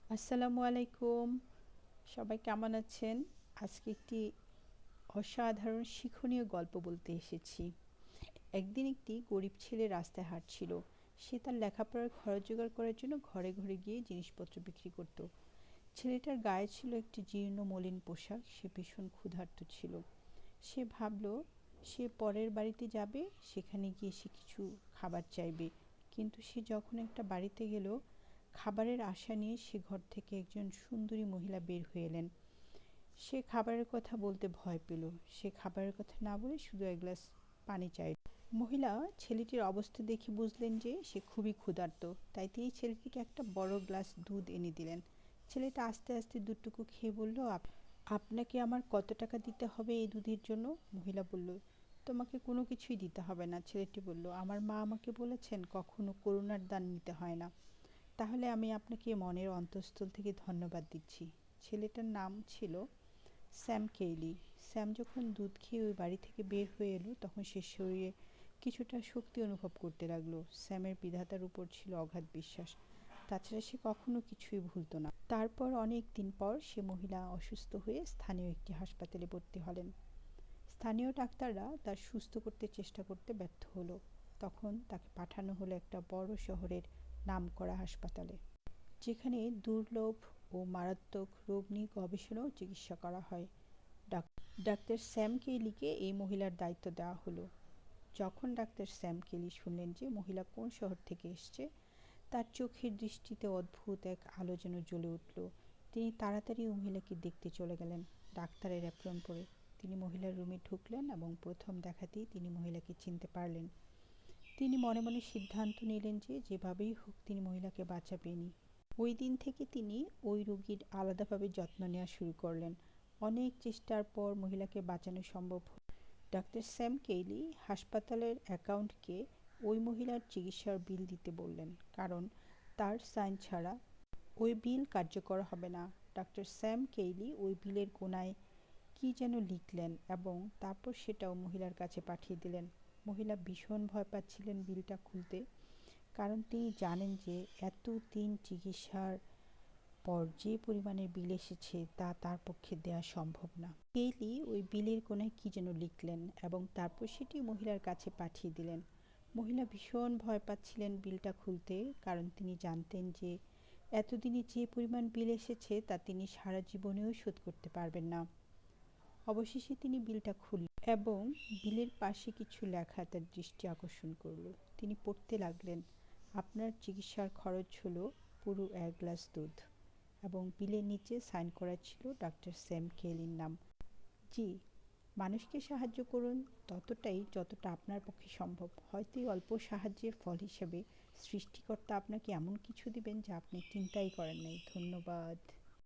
আসসালামু আলাইকুম। সবাই কেমন আছেন? আজকে একটি অসাধারণ শিক্ষণীয় গল্প বলতে এসেছি। একদিন একটি গরিব ছেলে রাস্তায় হাঁটছিল। সে তার লেখাপড়ার খরচ জোগাড় করার জন্য ঘরে ঘরে গিয়ে জিনিসপত্র বিক্রি করত। ছেলেটার গায়ে ছিল একটি জীর্ণ মলিন পোশাক। সে ভীষণ ক্ষুধার্ত ছিল। সে ভাবল সে পরের বাড়িতে যাবে, সেখানে গিয়ে সে কিছু খাবার চাইবে। কিন্তু সে যখন একটা বাড়িতে গেল, খাবারের আশা নিয়ে সে ঘর থেকে একজন সুন্দরী মহিলা বের হয়ে এলেন। সে খাবারের কথা বলতে ভয় পেল। সে খাবারের কথা না বলে শুধু এক গ্লাস পানি চাইল। মহিলা ছেলেটির অবস্থা দেখে বুঝলেন যে সে খুবই ক্ষুধার্ত, তাই তিনি ছেলেটিকে একটা বড় গ্লাস দুধ এনে দিলেন। ছেলেটা আস্তে আস্তে দুধটুকু খেয়ে বলল, আপনাকে আমার কত টাকা দিতে হবে এই দুধের জন্য? মহিলা বলল, তোমাকে কোনো কিছুই দিতে হবে না। ছেলেটি বলল, আমার মা আমাকে বলেছেন কখনো করুণার দান নিতে হয় না। তাহলে আমি আপনাকে মনের অন্তঃস্থল থেকে ধন্যবাদ দিচ্ছি। ছেলেটার নাম ছিল স্যাম কেইলি। স্যাম যখন দুধ খেয়ে ওই বাড়ি থেকে বের হয়ে এলো, তখন সে শরীরে কিছুটা শক্তি অনুভব করতে লাগলো। স্যামের বিধাতার উপর ছিল অগাধ বিশ্বাস। তাছাড়া সে কখনো কিছুই ভুলতো না। তারপর অনেক দিন পর সে মহিলা অসুস্থ হয়ে স্থানীয় একটি হাসপাতালে ভর্তি হলেন। স্থানীয় ডাক্তাররা তার সুস্থ করতে চেষ্টা করতে ব্যর্থ হলো। তখন তাকে পাঠানো হলো একটা বড় শহরের নামকরা হাসপাতালে, যেখানে দুর্লভ ও মারাত্মক রোগ নিয়ে গবেষণা ও চিকিৎসা করা হয়। ডাক্তার স্যাম কেইলিকে এই মহিলার দায়িত্ব দেওয়া হলো। যখন ডাক্তার স্যাম কেইলি শুনলেন যে মহিলা কোন শহর থেকে এসছে, তার চোখের দৃষ্টিতে অদ্ভুত এক আলো যেন জ্বলে উঠল। তিনি তাড়াতাড়ি মহিলাকে দেখতে চলে গেলেন। ডাক্তারের অ্যাপ্রন পরে তিনি মহিলার রুমে ঢুকলেন এবং প্রথম দেখাতেই তিনি মহিলাকে চিনতে পারলেন। তিনি মনে মনে সিদ্ধান্ত নিলেন যে যেভাবেই হোক তিনি মহিলাকে বাঁচাবেনই। ওই দিন থেকে তিনি ওই রোগীর আলাদাভাবে যত্ন নেওয়া শুরু করলেন। অনেক চেষ্টার পর মহিলাকে বাঁচানো সম্ভব হল। ডাক্তার স্যাম কেইলি হাসপাতালের অ্যাকাউন্টকে ওই মহিলার চিকিৎসার বিল দিতে বললেন, কারণ তার সাইন ছাড়া ওই বিল কার্যকর হবে না। ডাক্তার স্যাম কেইলি ওই বিলের কোনায় কী যেন লিখলেন এবং তারপর সেটাও মহিলার কাছে পাঠিয়ে দিলেন। মহিলা ভীষণ ভয় পাচ্ছিলেন বিলটা খুলতে, কারণ তিনি জানেন যে এতদিন চিকিৎসার পর যে পরিমাণের বিল এসেছে তা তার পক্ষে দেওয়া সম্ভব না। কেইলি ওই বিলের কোনায় কী যেন লিখলেন এবং তারপর সেটি মহিলার কাছে পাঠিয়ে দিলেন। মহিলা ভীষণ ভয় পাচ্ছিলেন বিলটা খুলতে, কারণ তিনি জানতেন যে এতদিনে যে পরিমাণ বিল এসেছে তা তিনি সারা জীবনেও শোধ করতে পারবেন না। অবশেষে তিনি বিলটা খুললেন এবং বিলের পাশে কিছু লেখা তার দৃষ্টি আকর্ষণ করল। তিনি পড়তে লাগলেন, আপনার চিকিৎসার খরচ হলো পুরো এক গ্লাস দুধ, এবং বিলের নিচে সাইন করা ছিল ডাক্তার স্যাম কেইলির নাম। জি, মানুষকে সাহায্য করুন ততটাই যতটা আপনার পক্ষে সম্ভব। হয়তো এই অল্প সাহায্যের ফল হিসেবে সৃষ্টিকর্তা আপনাকে এমন কিছু দিবেন যা আপনি চিন্তাই করেন নাই। ধন্যবাদ।